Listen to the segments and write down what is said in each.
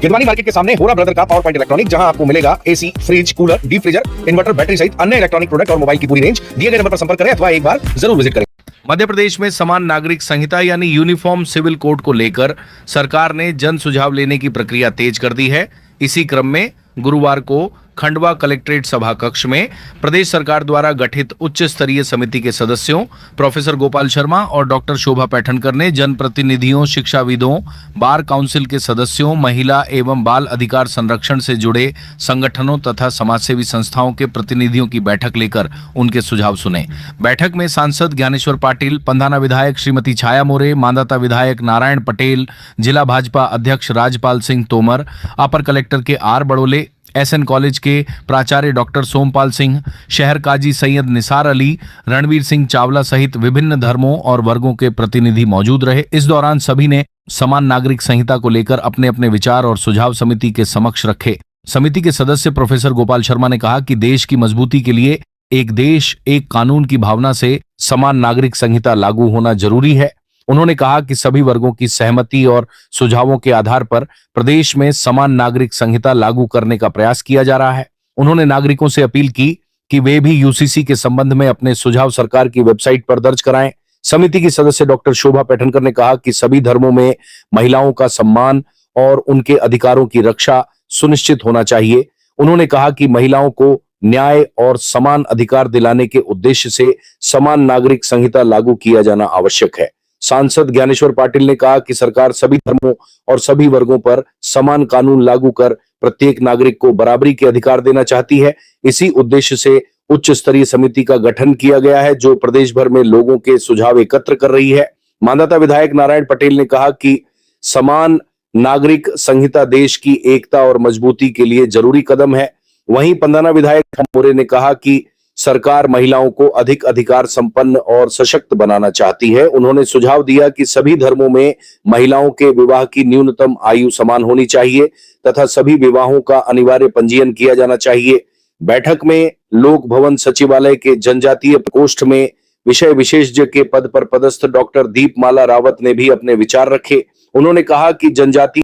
Girwani market के सामने होरा ब्रदर का पावर पॉइंट इलेक्ट्रॉनिक, जहां आपको मिलेगा AC, fridge, cooler, deep freezer, inverter, battery सहित अन्य इलेक्ट्रॉनिक प्रोडक्ट और मोबाइल की पूरी रेंज। दिए गए नंबर पर संपर्क करें अथवा एक बार जरूर विजिट करें। मध्य प्रदेश में समान नागरिक संहिता यानी यूनिफॉर्म सिविल कोड को लेकर सरकार ने जन सुझाव लेने की प्रक्रिया तेज कर दी है। इसी क्रम में गुरुवार को खंडवा कलेक्ट्रेट सभा कक्ष में प्रदेश सरकार द्वारा गठित उच्च स्तरीय समिति के सदस्यों प्रोफेसर गोपाल शर्मा और डॉक्टर शोभा पैठनकर ने जनप्रतिनिधियों, शिक्षाविदों, बार काउंसिल के सदस्यों, महिला एवं बाल अधिकार संरक्षण से जुड़े संगठनों तथा समाजसेवी संस्थाओं के प्रतिनिधियों की बैठक लेकर उनके सुझाव सुने। बैठक में सांसद ज्ञानेश्वर पाटिल, पंधाना विधायक श्रीमती छाया मोरे, मांधाता विधायक नारायण पटेल, जिला भाजपा अध्यक्ष राजपाल सिंह तोमर, अपर कलेक्टर के आर बड़ोले, एसएन कॉलेज के प्राचार्य डॉक्टर सोमपाल सिंह, शहर काजी सैयद निसार अली, रणवीर सिंह चावला सहित विभिन्न धर्मों और वर्गों के प्रतिनिधि मौजूद रहे। इस दौरान सभी ने समान नागरिक संहिता को लेकर अपने अपने विचार और सुझाव समिति के समक्ष रखे। समिति के सदस्य प्रोफेसर गोपाल शर्मा ने कहा कि देश की मजबूती के लिए एक देश एक कानून की भावना से समान नागरिक संहिता लागू होना जरूरी है। उन्होंने कहा कि सभी वर्गों की सहमति और सुझावों के आधार पर प्रदेश में समान नागरिक संहिता लागू करने का प्रयास किया जा रहा है। उन्होंने नागरिकों से अपील की कि वे भी यूसीसी के संबंध में अपने सुझाव सरकार की वेबसाइट पर दर्ज कराएं। समिति की सदस्य डॉक्टर शोभा पैठनकर ने कहा कि सभी धर्मों में महिलाओं का सम्मान और उनके अधिकारों की रक्षा सुनिश्चित होना चाहिए। उन्होंने कहा कि महिलाओं को न्याय और समान अधिकार दिलाने के उद्देश्य से समान नागरिक संहिता लागू किया जाना आवश्यक है। सांसद ज्ञानेश्वर पाटिल ने कहा कि सरकार सभी धर्मों और सभी वर्गों पर समान कानून लागू कर प्रत्येक नागरिक को बराबरी के अधिकार देना चाहती है। इसी उद्देश्य से उच्च स्तरीय समिति का गठन किया गया है, जो प्रदेश भर में लोगों के सुझाव एकत्र कर रही है। मांधाता विधायक नारायण पटेल ने कहा कि समान नागरिक संहिता देश की एकता और मजबूती के लिए जरूरी कदम है। वहीं पंधाना विधायक मोरे ने कहा कि सरकार महिलाओं को अधिक अधिकार संपन्न और सशक्त बनाना चाहती है। उन्होंने सुझाव दिया कि सभी धर्मों में महिलाओं के विवाह की न्यूनतम आयु समान होनी चाहिए तथा सभी विवाहों का अनिवार्य पंजीयन किया जाना चाहिए। बैठक में लोक भवन सचिवालय के जनजातीय प्रकोष्ठ में विषय विशेषज्ञ के पद पर पदस्थ डॉक्टर दीपमाला रावत ने भी अपने विचार रखे। उन्होंने कहा कि जनजाति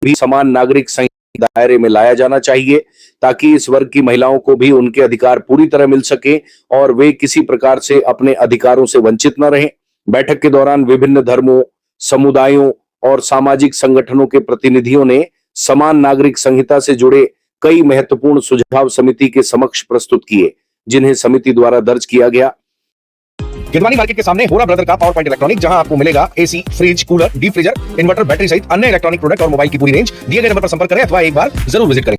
भी समान नागरिक दायरे में लाया जाना चाहिए ताकि इस वर्ग की महिलाओं को भी उनके अधिकार पूरी तरह मिल सके और वे किसी प्रकार से अपने अधिकारों से वंचित न रहें। बैठक के दौरान विभिन्न धर्मों, समुदायों और सामाजिक संगठनों के प्रतिनिधियों ने समान नागरिक संहिता से जुड़े कई महत्वपूर्ण सुझाव समिति के समक्ष प्रस्तुत किए, जिन्हें समिति द्वारा दर्ज किया गया। गिरवानी मार्केट के सामने होरा ब्रदर का पावर पॉइंट इलेक्ट्रॉनिक, जहां आपको मिलेगा AC, fridge, cooler, deep freezer, inverter, battery सहित अन्य इलेक्ट्रॉनिक प्रोडक्ट और मोबाइल की पूरी रेंज। दिए गए नंबर पर संपर्क करें अथवा एक बार जरूर विजिट करें।